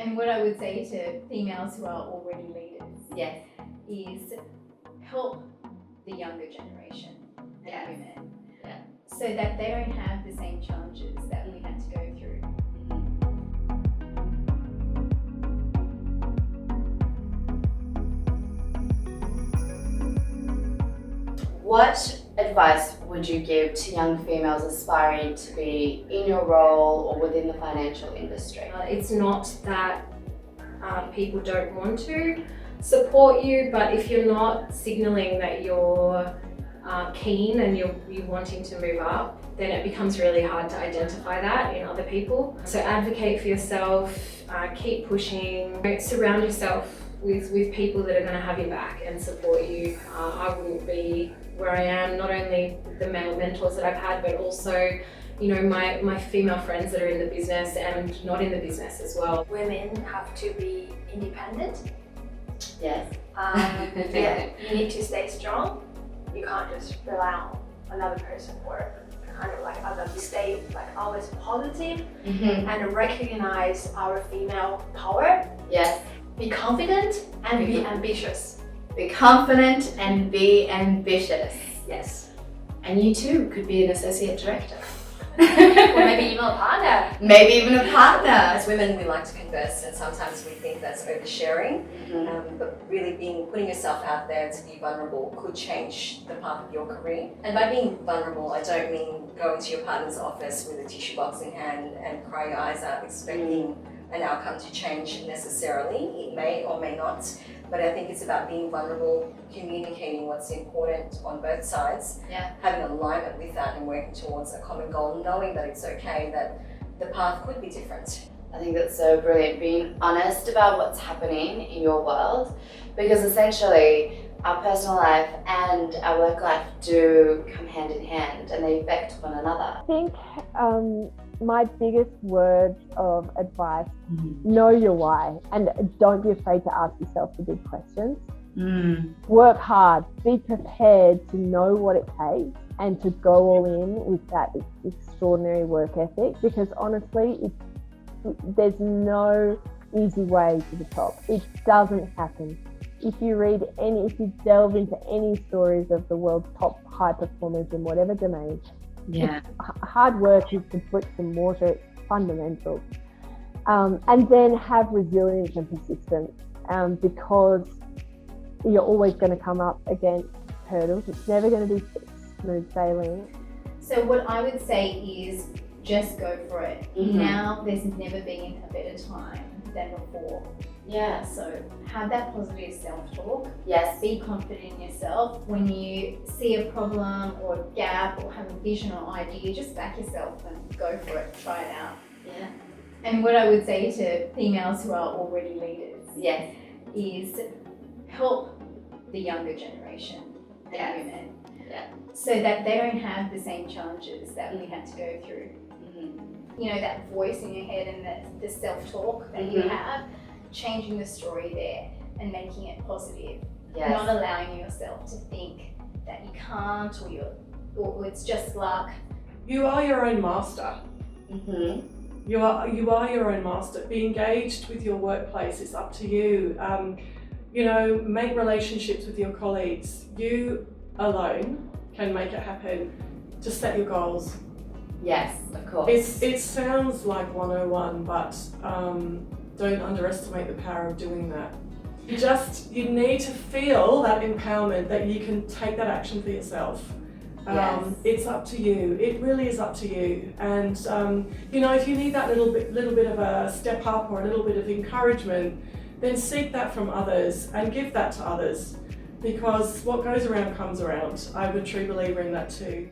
And what I would say to females who are already leaders Yes. is help the younger generation and Yes. women, Yeah. so that they don't have the same challenges that we had to go through. What advice would you give to young females aspiring to be in your role or within the financial industry? It's not that people don't want to support you, but if you're not signalling that you're keen and you're wanting to move up, then it becomes really hard to identify that in other people. So advocate for yourself, keep pushing, surround yourself with people that are going to have your back and support you. I wouldn't be where I am, not only the male mentors that I've had, but also my female friends that are in the business and not in the business as well. Women have to be independent. Yes. Yeah, you need to stay strong. You can't just rely on another person or kind of like other. Stay like always positive and recognize our female power. Yes. Be confident and be ambitious. Be confident and be ambitious. Yes. And you too could be an associate director. Or maybe even a partner. Maybe even a partner. As women, we like to converse, and sometimes we think that's oversharing. But really putting yourself out there to be vulnerable could change the path of your career. And by being vulnerable, I don't mean going to your partner's office with a tissue box in hand and cry your eyes out expecting an outcome to change necessarily. It may or may not, but I think it's about being vulnerable, communicating what's important on both sides, having alignment with that and working towards a common goal, knowing that it's okay, that the path could be different. I think that's so brilliant, being honest about what's happening in your world, because essentially our personal life and our work life do come hand in hand and they affect one another. I think my biggest word of advice, know your why and don't be afraid to ask yourself the big questions. Work hard, be prepared to know what it takes and to go all in with that extraordinary work ethic, because honestly, there's no easy way to the top. It doesn't happen. If you delve into any stories of the world's top high performers in whatever domain, hard work is the bricks and mortar, it's fundamental. And then have resilience and persistence, because you're always going to come up against hurdles. It's never going to be smooth sailing. So what I would say is just go for it. Now there's never been a better time than before. Yeah. So have that positive self-talk. Yes. Be confident in yourself. When you see a problem or a gap or have a vision or idea, just back yourself and go for it. Try it out. Yeah. And what I would say to females who are already leaders is help the younger generation and women, so that they don't have the same challenges that we had to go through. That voice in your head and the self-talk that you have, changing the story there and making it positive. Not allowing yourself to think that you can't or it's just luck. You are your own master. You are your own master. Be engaged with your workplace. It's up to you. Make relationships with your colleagues. You alone can make it happen. Just set your goals. Yes, of course. It sounds like 101, but don't underestimate the power of doing that. You need to feel that empowerment that you can take that action for yourself. It's up to you. It really is up to you. And if you need that little bit of a step up or a little bit of encouragement, then seek that from others and give that to others, because what goes around comes around. I'm a true believer in that too.